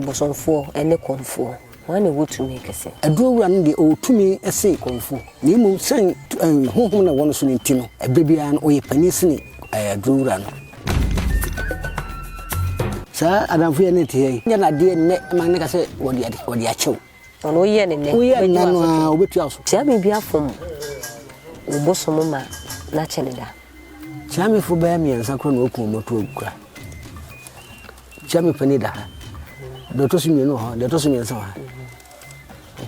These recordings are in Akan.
bosonfo ene konfo wane wotumi kese adurowura no de otumi ese konfo na mu san honhom na wono so ntino ebebia no oye panisini adurowura no sa adamfo ye ne tie nya na de ne ma ne ka se wodi achew ono ye ne oye na no obetu aso tia bi afom obosomo ma na cheneda chami fo ba mi ansa kro na okun moto ogura chami panida Doctor Simeno, Doctor Simeno.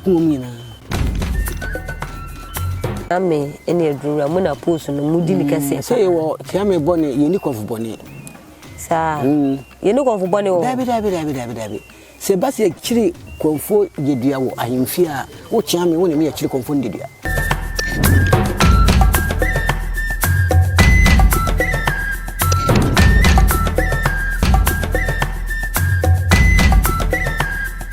Kumina. Ame eni edura mo na post no mudi ni kase. Say wo tiame bone unique of bone. Sa. Unique of bone o. Dabi. Se basi chiri konfo jedua wo ahemfia wo tiame wo ne me chiri konfo ndedua.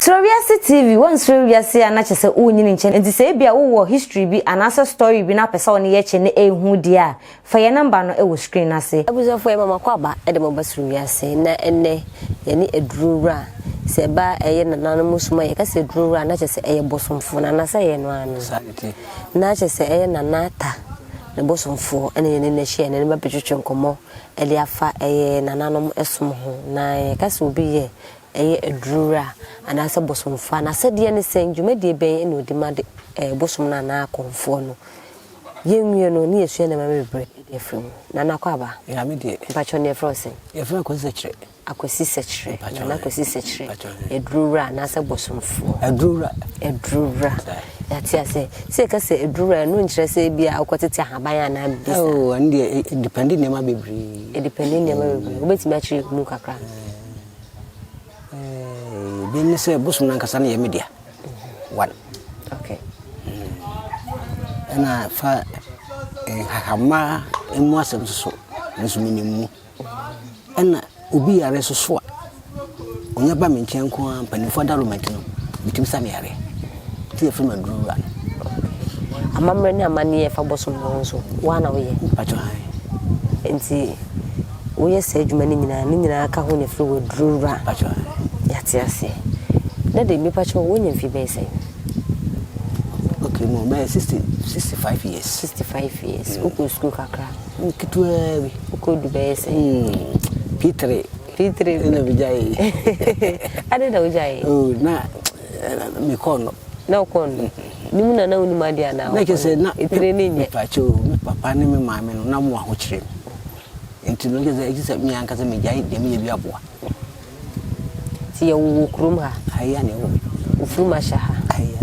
Sroviasi TV one Sroviasi anachese unyini nche nti se bia wo history bi anasa story bi na pesa one ye che ne ehu dia fa ye number no e wo screen ase abuzafo e mama kwaba e de mo Sroviasi na enne ye ni edurura se ba eye nanano musuma ye ka se edurura na chese eye bosomfo na nasa ye no anu na chese eye nanata ne bosomfo ene ye ne hye ne ba petwetwe nkomo e de afa eye nanano esom ho na ye ka se obi ye eye edurura anasa bosomfa na sede ne senjumedie ben ene odimade bosom na na konfo no yenwie no ne yesu na mamebre efrim na nakwaba ya me die pacho ne frose ye fra ko sekire akosi sekire na akosi sekire edurura anasa bosomfo edurura yatia se ka se edurura no nkyere se bia akotete ahaban na bisa oh ande depending ne ma bebri obetimi akire mu kakra Bini se busum nan kasane ye media. One. Okay. Ena fa hama emu asem so nsuminimu. Ena obi yare so a. Onya ba me nchen ko ampanifo dalomant no. Bitim sane yare. Ti efim adurura. Amamre ni amani e fa bosum no so. Wana wo ye. Pacho hai. Enti wo ye se adwuma ni nyina ka ho ne firi wo durura. Pacho hai. Yatiase. Na de mi pacho wonya fi be say. Okay, mo be 65 years. 65 years. Uko school kakra. Kitwe bi. Uko du be say. P3 na bijai. Ade da ujai. Oh, na me kono. Na kono. Ni muna na uni madia na. Na kese na training pacho me papa ne me maame no na mo ahokyere. Enti no kese mi anka se me jai de me ye bi aboa. Ti ya wo krum ha aya ne wo ufuma shaha aya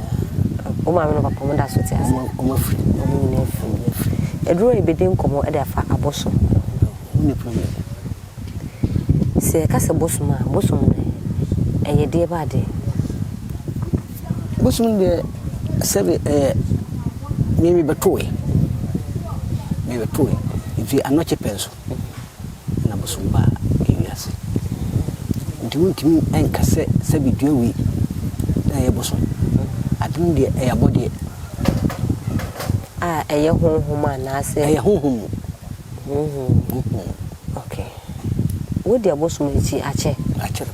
o ma me no papa mo da so ti ase o ma fri eduro ebede nkomo e da fa aboso ni problem se ka se boso ne eye de ba de boso de sebe mi betoe ifi anoche penso na boso ba iwiase Ntiwuntimi enkase sabidua wi na ye boso adum de e yabode eye honhom anase eye honhom okay wo de aboso echi ache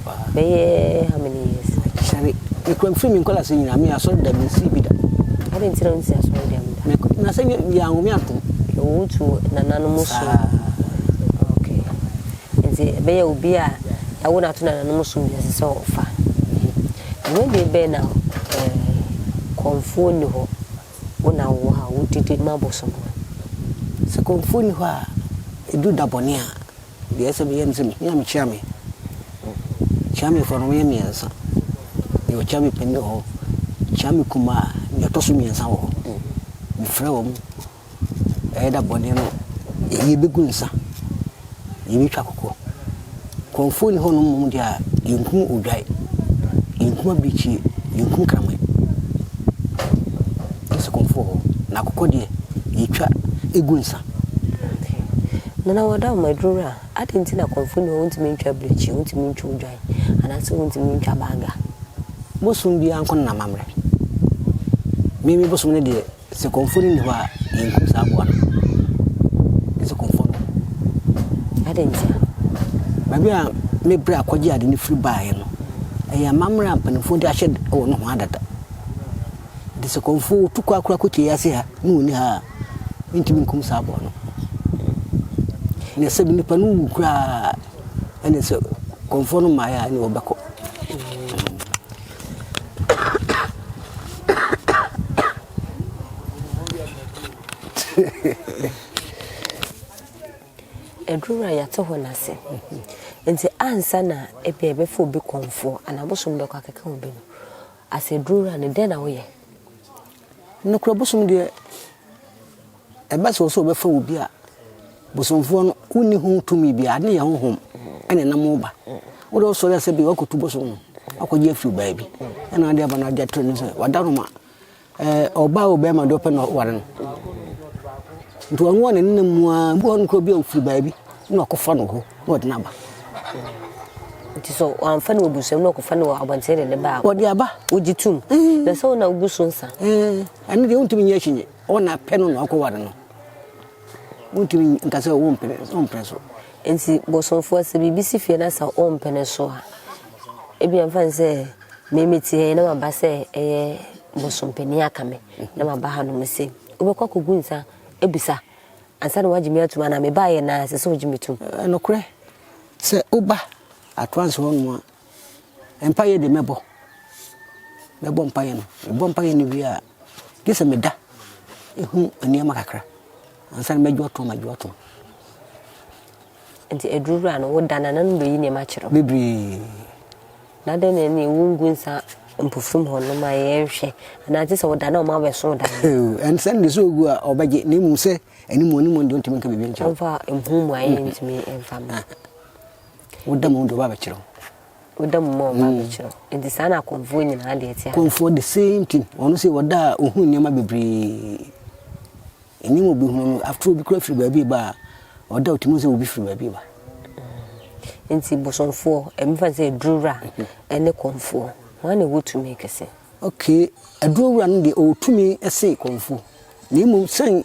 ba be how many years shari ikram film nkola se nyina me aso da bi si bida ade ntira nsi aso da me na se ya ngumi ato wo tu nanano musu okay nti be ya obi a I want to know no so yes so far. When they be now konfo ni ho wona wo ha wo didi mabosom. Se konfo ni ho a edu da bone a de ese be yem se me am chiame. Chiame for no yem yensa. Yo chiame pende ho. Chiame kuma yo to so yensa ho. Mi fra wo mu. Da bone no ye begunsa. Ye bi twa kokko. Konfo ni hono mu dia yenkum odwai yenkum abichi yenkum kramai ese konfo na kokko die yetwa egunsa nana wada madura atinti na konfo ni wontimi ntwa blechi wontimi ntwa odwai anase wontimi ntwa baga bosum bia nkon na mamre mimi bosum ne die se konfo ni ho a yenkum sa abo no ese konfo atinti babia me bra kwaji ade ni free buy no ɛyɛ mamra mpanimfo de ahyɛ wɔ no ho adada de se konfo tukwa akura ko tie ase ha no ni ha ntimi nkum sa abo no ne se bi nipa no kura ene se konfo no ma ya ni obeko edura ya to honase nti ansa na ebe fo bi konfo anabosom be kwa keka obi no ase dura ne den na wo ye no kura bosom de eba so be fa obi a bosomfo no uni hu tumi bi ade ye honhom ene na mo ba wo do so ya se bi wakotu bosom no akoje afi ba bi ena ade aba na ade tro no se wadaroma oba oba ma do pe no ware no nti won ne nnamu a bu on ko bi afi ba bi no akofa no ho no de na ba nti so amfa no obusem no akofa no abantere ne ba wo de aba ogitum na so na oguso nsa ane de untimi nya hyenye ona pe no no akoware no untimi nkasa wo mpene so nti bosonfo se bibisi fie na sa o mpene so a ebi amfa nse memeti na maba se bosompeni akame na maba ha no mese obekwa kogunsa ebisa ansa na wagimi atuma na me bae na se so wagimi tum no kure se uba atwanse wonu empire de mebo empire no empire ni wi a gese meda ehu aniama kakra ansa na medwo to nti edurura no wodana na ndo yi ne ma kiro bibri na de ne ni wungunsa mpofum ho no ma ye hwe na ati se wodana o ma be so dan and send the so gu a obaje ne mu se animu ndo ntimi nka bibi ncha amfa emhumu aye ntimi emfama wodamu ndo ba kiro wodamu mo ba kiro nti sana konfo nyina ade etia konfo the same thing ono se woda ohun niam bibri animu bi hunu after obi kura free baby ba oda otimu se obi free baby ba nti bosonfo emfa se edurura ene konfo wane wotumi kese okay edurura no de otumi ese konfo ni mu sen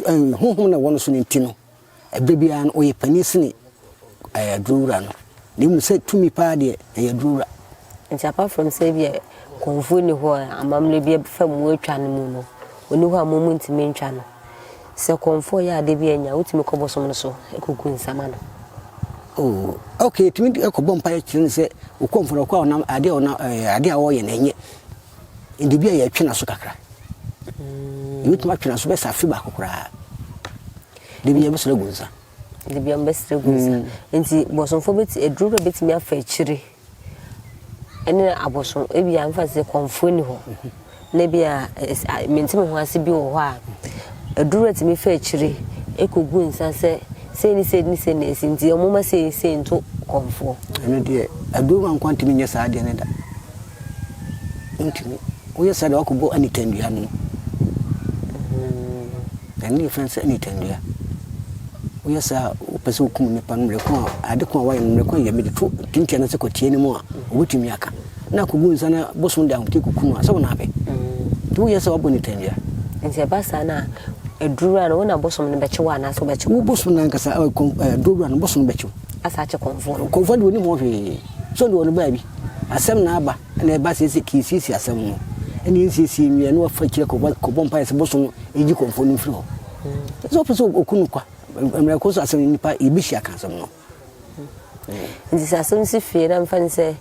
honhom na wono so ne ntino ebebia no oye panisini edurura no ni mu se tumi pa de edurura nti apart from say bia konfo ni ho amamle bia fam wotwa no mu no oni ho amomu ntimi ntwa no se konfo ya de bia nya wotumi kobosom no so ekuku nsama no oh okay tumi ekobompa ya kire se ukomfo kwa ona ade a wo ye na enye ndi bia ya twena so kakra yutuma twena so be safi ba kokora de bia be so gunza de bia be so gunza nti bosonfo beti edurura beti mi afa kire ene aboson ebia amfa se konfo ni ho na bia mentime ho ase bi wo ho a edurura ti mi fa kire ekogu nsa se ni sinti omuma se nto konfo ene de edurura nkwantimi nya sa de ne da ntimi oye sa de wakubo anitandua no ene fense anitandua oye sa opese okum ne pan mreko ade ko wa mreko ya me de to tintia na se kotie ne mu a obutumi aka na kugu nsa na boso nda ahoti kukunu asa wona be to oye sa wabo nitandua nti basa na edurura no na bosom ne beche wa na so beche wo bosom na nkasa edurura no bosom beche asa che konfo de woni mo hwe so de woni ba bi asem na aba na e ba sesi kisisi asem no eni nsisi mi na wafa kire ko bompa ese bosom eji konfo no firi ho so pese okunu kwa emre ko so asem nipa ebishi aka asem no nti asem si fie na mfa nse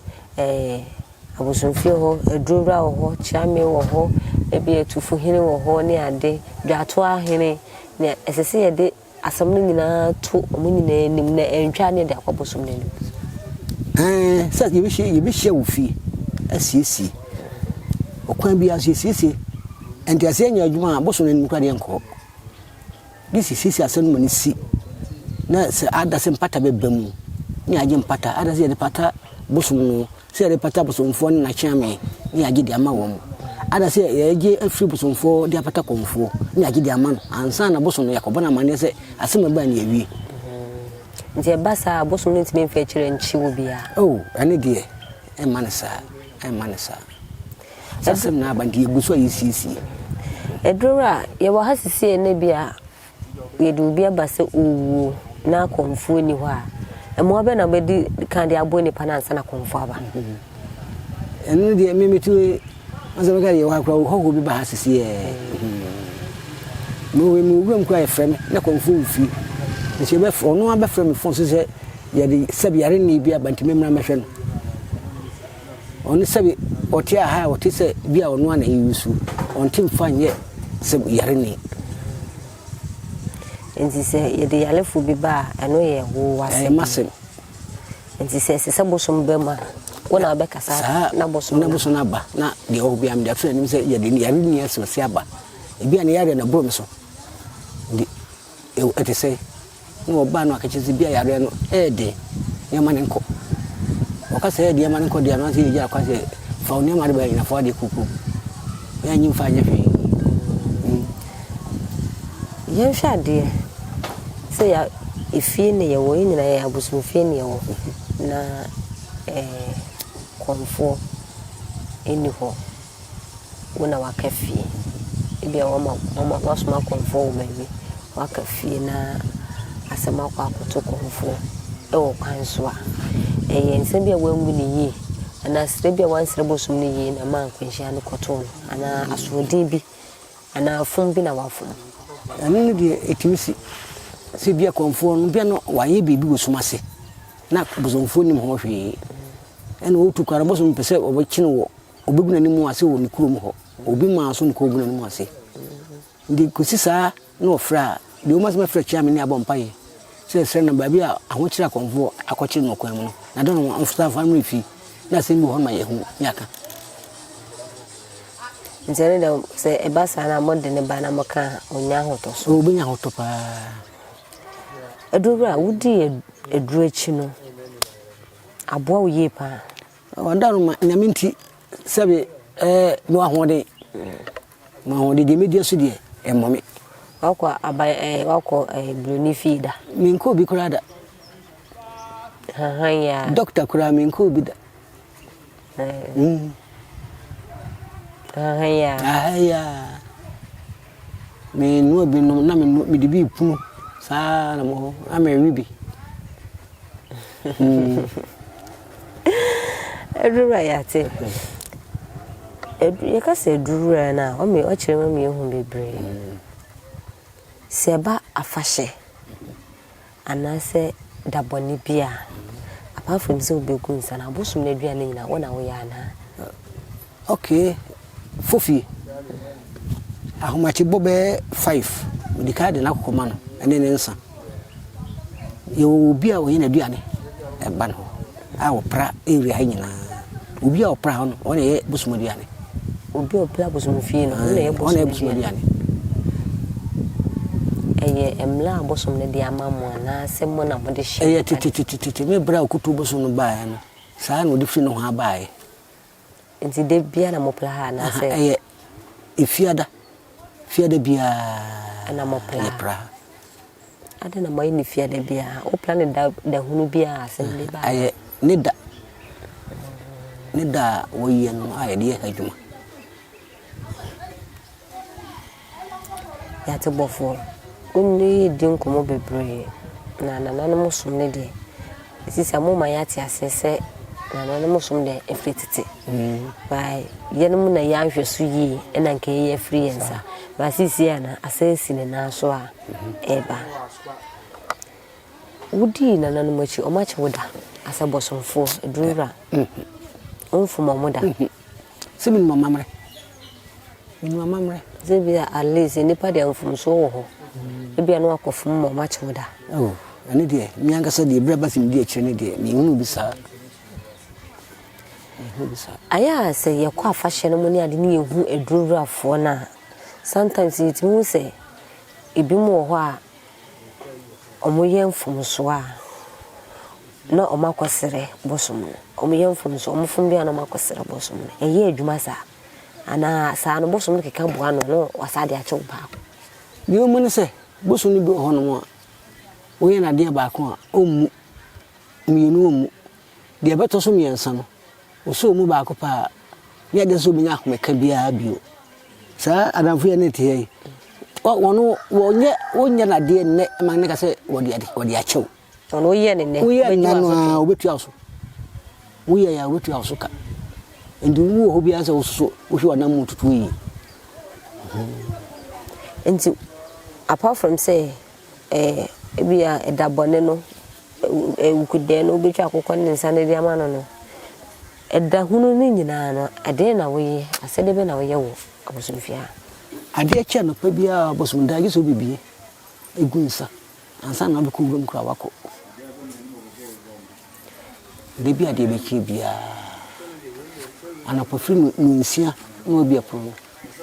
abosom fie ho edurura ho chiame ho ebi etufu hene wo ho ne ade dwato ahene ne esese ye de asam no nyina to omo nyina nim na entwa ne de akobosom ne nim sa ye bi hye wofi asiesi okwan bi asiesi enti ase nya adwuma abosom ne nim kwa de enko this is asem no ni si na se ada se mpata bebamu ni age mpata ada se de pata bosom no se de pata bosom fo na chiame ni age de ama wo ada se yeje afri bosomfo de apata konfo ni agide amano ansa na bosom yakobo na mane se asema ba na ewie nje basa bosom no ntime mfa kire nchi wo bia oh ane de e manesa asem na abandi eguso yisisi edura ye wa hasisi ne bia ye du bia basa owu na konfo ni ho a emo be na be di kan de abo ni panansa na konfo aba enu de me metu aso ga ye wa kwa ho bi ba hasisi no we mu gum kwa e frem na konfu mfi ne se be fo no aba frem fo so se ye de sabi yare ni bi abantime mra mahwe no on sabi oti aha oti se bi a ono ana yusu on tim fa nye sabi yare ni nti se ye de yale fu bi ba eno ye wo wase masen nti se se bosom be ma wona be kasa na bosom na ba na de o bi am de afre ni se ye de yare ni ase se aba e bi an yare na brom so di e ete se no ba no akachizi bi yare no de nyama ne nko okasa e de nyama ne nko de no se ye ja kwa se fa oni ma de ba ina fa de kuku ya nyi fa nya fi yen sha de se ya ifie ne ye wo nyina ya abusum fie ne ye wo na konfo eni ho wona wakafie ebi a wama wasoma konfo wo mabi wakafie na asema kwa akoto konfo wo kwanso a nsem bi a wangu ne yi ana sire bi a wansire bosum ne yi na man kwanhia ne koto ana asodin bi ana fom bi na wafom anu de etimisi se bia konfo no bia no waye bibi wosumase na bozonfo nim ho hwe ena o tukara bosum pese obekine wo obeguna ni mu ase wo ni kurom ho obi ma so nko oguna ni mu ase ndi kusisa na ofra de o masema fra chia me ni abompaye se na ba bia ahochira konfo akochi no kwan mu no na don no amfuta family fi na se bi ho ma ye hu nyaka nzere da se ebasa na modde ne ba na maka onya hoto so obi nya hoto pa edura wudi eduru echi no aboa wo ye pa wanda no na minti sebe no ahode ma hode de media so de emomi wakwa abai wakwa bloni fida minko bi kurada ya doctor kura minko bi da ya me no bi no na me de bi punu sa na mo amewi bi edura ya te ye ka se edura na o me o chere me ehun bebre se ba afahye anase daboni bia apart from so begun sana bosum na aduane nyina wona wo ya na okay fofi ahomachi bobe 5 di card na kokoma no ene ne nsa ye obi a wo yin aduane e ba no a wo pra area ha nyina obi a wo pra no wona ye bosum aduane obi o pra bosum fie no wona ye bosum aduane eye emla bosum ne dia mamu na se mo na mo de hye eye titi me bra okutu bosum no baa no saa no de fi no ha baa nti de bia na mo pra ha na se eye fiada bia na mo pra ade na mai ni fiada bia o plan da hunu bia se le ba eye nida wo ye no aye de ka djuma ya te bofo onni din komo bebre na no musum ne de sisi amoma ya ti asese na no musum de efrititi bai yenum na ya hwe so yi ena nke ye free ensa ba sisi ana asesi ne na so a eba wudi na no machi o machi woda asabosomfo edura onfuma moda simin mamamre zebia at least nipa de onfum so wo ho ebia no akofum mo machi woda oh ani de mi angasa de braba sim de akire ne de mi hunu bisa aya se ye kwa fashion no ni ade ni ehu edururafo na sometimes it means say ebi mo ho a omoye mfum so a na omakosere bosum omoye mfum so omfum bia na omakosere bosum eye adwuma sa ana sa no bosum keka boa no wasade a chew ba bi o mun se bosum ni bi ho no mo wo ye na de ba ko a ommu mienu ommu de beto so miensa no o so mu ba ko pa ye de so binya ahomeka bia bio sa adamfo ye ne te yi wono wonye na de ne ma ne ka se wodi a chew ono ye ne wo ye na no a obetu aso wo ye ya obetu aso ka ndu wo bi asa wo so wo hwe na mu tutu yi nti apart from say bia edabone no ukude no betwa akokọ ne nsa ne dia ma no eda hunu ni nyina no ade na wo yi asede be na wo ye wo abosomfia ade acha no pa bia abosomda agi so bibie egu nsa ansa na be ko gum kra wako de bia de be ki bia ana pofri no nsia no bia pro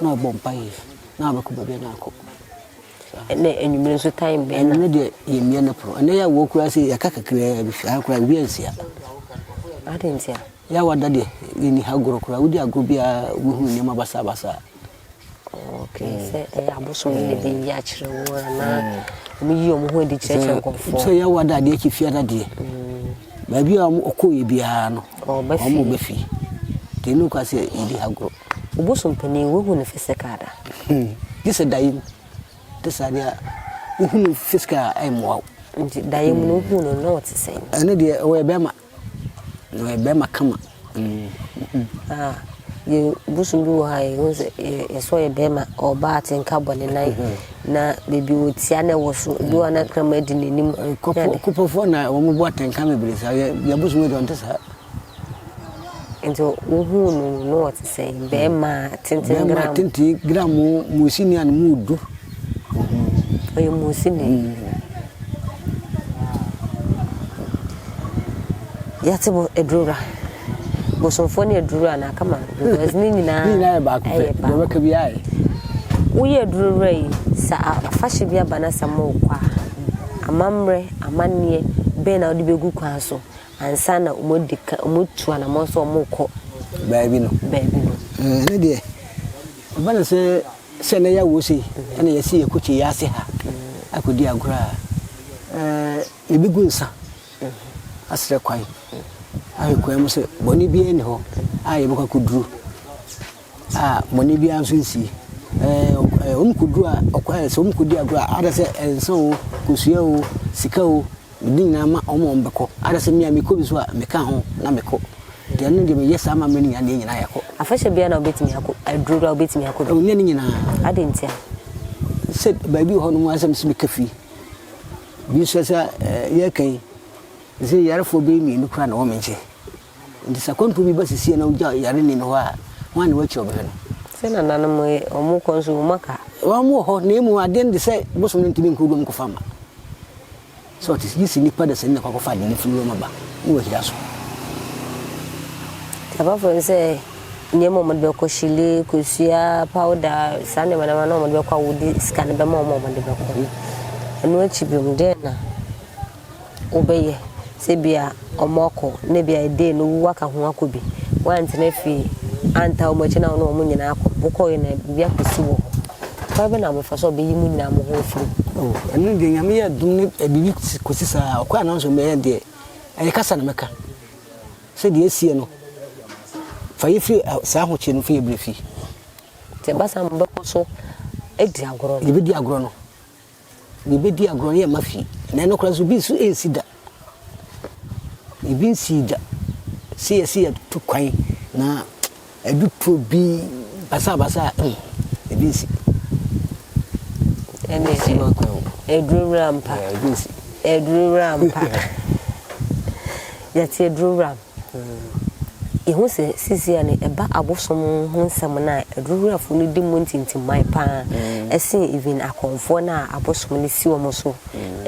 na bompa yi na be ko bebe na akọ ne enyumire so time be na ne de yemie na pro na ya wo kura se ya kakakra bi fa kura bi ansia ade ntia ya wada de ni hagoro kura wudi agro bia wo hu ne mabasa basa okay se abosom ne bi ya kire wo na mu yi o mu ho di kire konfo so ya wada de ki fiada de ba bi o okoye bia no o mo be fi de no kwa se idi hagoro obosom pani wo hu ne fisikada gise dai desadia wo hu ne fiska ai mo nti dai mu no hu no what say ene de o ebema no ebema kama ye busumbu hai wose ye so ye bema oba atenka bone nai na bebi otia na woso bi wana krama di nenim kopofo na wo mo atenka mebere sa ya busumbu don tesa ento uhu no what say bema 10 gram mu sini an mu du oye mu sini ya tebo edrura bosomfo ne edrura na kama because ni nyina ba ko pe de baka bi ai wo ye edrura yi sa afahye bia bana samo kwa amamre amanne be na odi begu kwa so ansa na umodika umutu na mo so omoko baabi no ne de bana se na ya wo si na ya si ekochi ya se ha akodi agora ebegu nsa asre kwai ayi ko em se boni bi eni ho ayi baka kuduru moni bi anso nsi kuduru okwa se kudi agora ada se enso kusua o sika o din na ma omo mbeko ada se mi amiko bi so a meka ho na meko de no de me yesa ma mani ane nyina yako afashe bia na obetimi yako aduru obetimi yako o nyane nyina ade ntia se baby ho no asem se kafi bi so sa ye kan ze yarfo be mi ni kura na wo menche ndi sakontu bi basisi na uja yare ni no ha wani wachi obe no se na nanam omu konsu maka wa mu ho na mu aden de se boso ntimi nkugum ko fama so tis yisi ni pada se ni kwa fa ni fulu maba wo hira so taba fo se nyemo mo be ko shile ko sia powder sane mana mo be kwa wudi scan be mo be ko enu achi bi mu de na obeye se bia omoko ne bia ide no waka ho akobi wanti na fi anta omochi na no nyina akọ na bia kwesi wo kwa be na mo fa so be yimu nyina mo ho furu enu de nyame ya dum ne bibi kosi sa okwa na so me de e kasa na meka se de esie no fa yifi sa ho che no fa yebrefi te basa mo be ko so edi agoro no di agoro no bi di agoro ye mafi na no kra so bi su ensida ibin sida si tu kwai na edu to bi basa ibin si ene si edru rampa ya ti edru ram ihu se sisi ane eba abosom ho nsam na edru rafo no di montintim mai pa ese even akonfo na abosom ne si wo so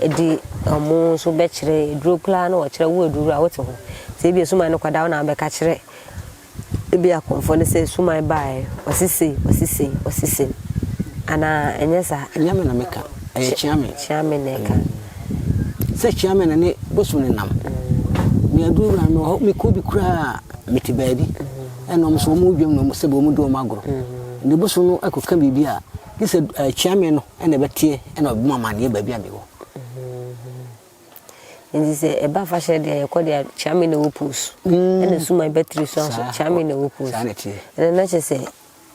edi omo so be kire edru kla na wo kire wo edru a wote ho se bi esuma no kwada na be ka kire ebi akonfo ne se esuma bae osisi ana enyesa nyame na meka e chiame neka se chiame na ne bosu ne nam mi aduru na no mi ko bi kura miti baabi eno mo so mo dwam no se bo mo do magoro ne bosu no akoka bibia gise chiame no ene betie ene obi mama ne baabi abewo ndi se eba fa shede ya ko dia chiame na opus ene suma battery so chiame na opus ene na chese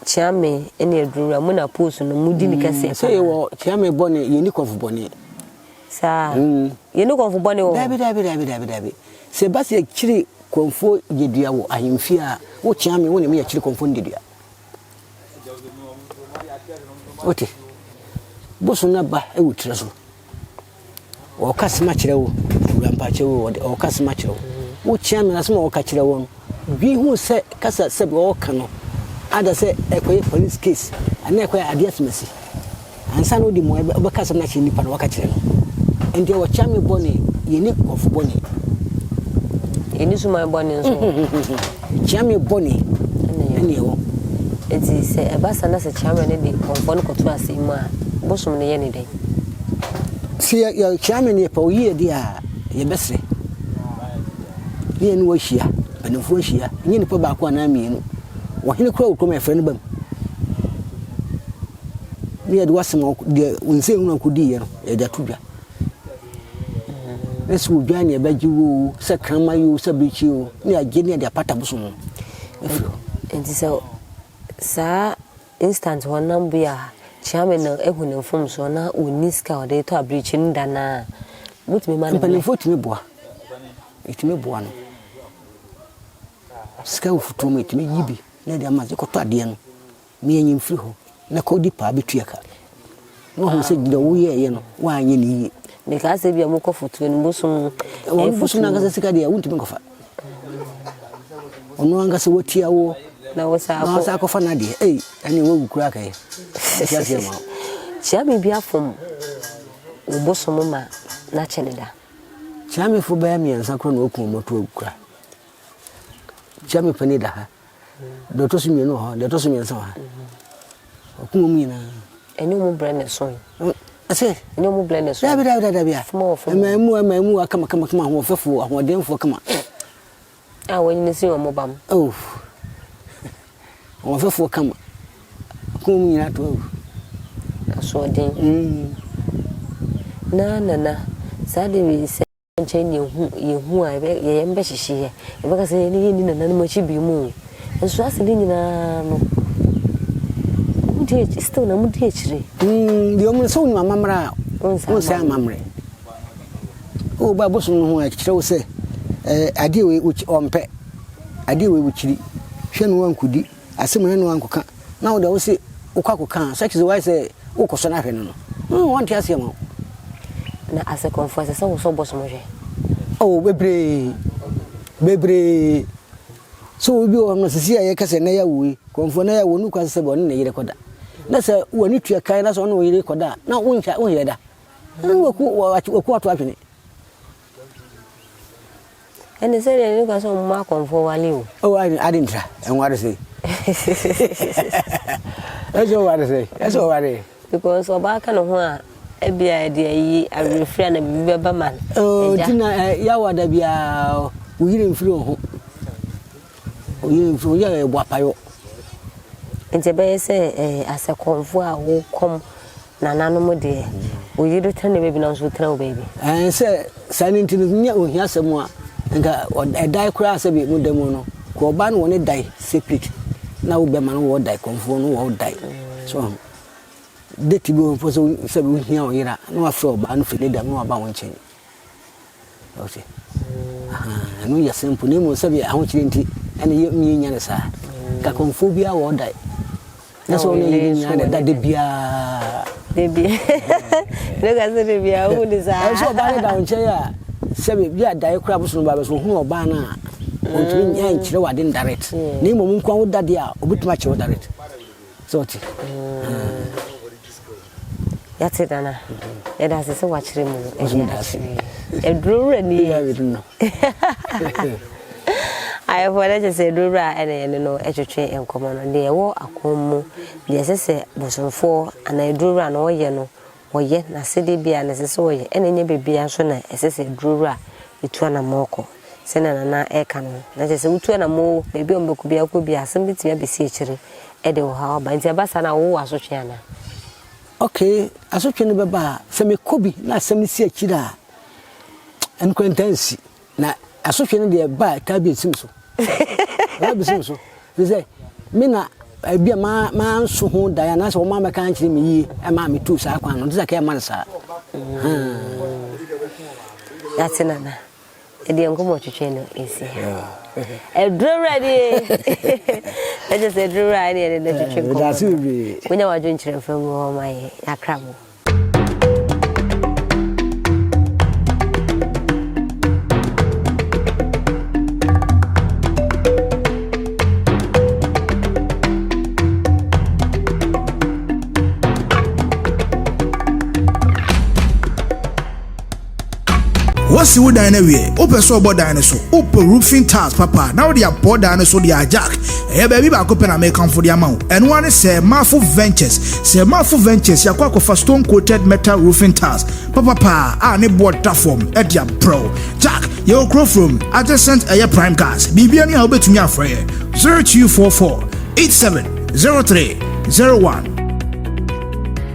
chiame ene aduru mu na pus no mudi ni kase se wo chiame bone yeni kofu bone sa yeni kofu bone wo dabi se basi kiri konfo yedua wo ahemfi a wo chiame wo ne me yakire konfo ndedua ote boso na ba e wutire so o kasema kire wo rampa kire wo o kasema kire wo chiame na so o ka kire wo bi hu se kasa se be o ka no ada se ekoye police case ana ekoye adiasmesi ansa no di mo e be kasa na kire nipa no waka kire no enti wo chiame boni yeni konfo boni eni suma boni nso chiame boni ene wo enti se ebasa na se chiame ne di konfo no koto ase mu a bosom ne ye ne den si ya chiame ne pa oyi di a ye besre ye ni wo hia benefo hia nye ni pa ba ko na mienu wo hene kura ukoma efre ne bam ni ya di wasema de unse hu na kudi ye no ye da tudwa esu udwa ne ba jiwo se krama yo se bichi yo ni agye ne de apata bosom enti se sa instant wonam bia chiame na ehunu fom so na oniska ode to abrichi nda na mutumi ma na benefo timi boa itimi boa no ska ufutu mo itimi yibi na de amaze ko to ade no me enyim firi ho na ko di pa betua ka no ho se gida wo ye no wa anye ni yi because bia mo ko foto no bosom futu na ngasa sika de wuntimi ko fa ono angasa wotia wo na wasa ko fa na de ani wo gukura ka ye chiame bia fom wo bosom ma na cheneda chiame fo ba mi ansa kro na okun moto gukura chiame pani da ha do to sumi no ha do to sumi ansa ha okun mu ina eni mu brand so ase eni mu blend so da bia emu akama ho fefo ahodenfo kama woni ne si wo mo bam o fefo kama kum ina to so den na sade we se nchen yehu a ye mbe hihie e beka se ni ni na mo chi bi mu enso ase ni nyina no mudi still na mudi echire di o mo so ni mamamra o se amamre o ba boso no ho a kire wo se ade we ompe ade we wuchiri hwe no wankudi asem no wankoka na wo da wo se ukwakoka such is why say ukoso na hwe no want to ask you na ase confess say wo so boso mo hwe bebre so obi o no sisi aye kase na ya wuyi konfo na ya wonu kwase se bo ne yire koda na se woni tua kai na so no yire koda na woncha wo yire da waku ato atwene ene se le ni kwaso ma konfo wale o I didn't try and what to say that's all what I say because obaka no ho a ebia de ayi arefra na bibeba man tina ya wada bia uyire mfiri ho uyire mfiri ya ebuapayo nte be se ase konfo a wo kom na nanom de uyire tane bebi na so tra wo bebi se saninti nya ohia asem a nka edai kura asabi mu demo no ko ba no woni dai secret na wo be man wo dai konfo no wo dai so deti go for so sabi hia oyira no afro ba no fele da no aba won chen okay no ya simple ni mo sabi ahon chire nti ene mi nya ne sa ka konfo bia wo dai na so no nya da de bia no ga se de bia wo ni sa so ba da won chen ya sabi bia dai kura bo so ba be so hu oba na ontumi nya nchire wade direct ni mo nkwa wo dade a obutuma che wo direct so oti yate dana eda se wa chire mu e drura ni ya we no ai fora je se drura ene no etwetwe enkomo no de wo akomu de se bosonfo ana drura no ye no oye na sede bia na se oye ene nya bebia so na se drura etu na moko se na eka no na je se utu na mo bebi ombeku bia ko bia asem bitia besi echire e de wo ha ba ntia basa na wo asotwe ana okay asotwe ne beba se me kobi na asem si echira enquaintance na asotwe ne de ba ka bi simso ba bi simso ze me na bia ma nso ho da na se wo ma meka nchire me yi e ma me tu sa kwa no ze ka e ma sa ya tinana edi enkomo twetwe no esi Edura de. I just said Dura and the chicken. That's it. When I was drinking from my Akramo. What's the dinosaur? Open so about dinosaur. Open roofing tiles, papa. Now they are poor dinosaur, they are jack. Hey, baby, back open and make come for the amount. And one is say Marfo Ventures. Say Marfo Ventures, ya kwako for stone coated metal roofing tiles. Papa, ne board platform, Edia Pro. Jack, your crow from adjacent air prime cars. BB, any help to me, 0244 870301.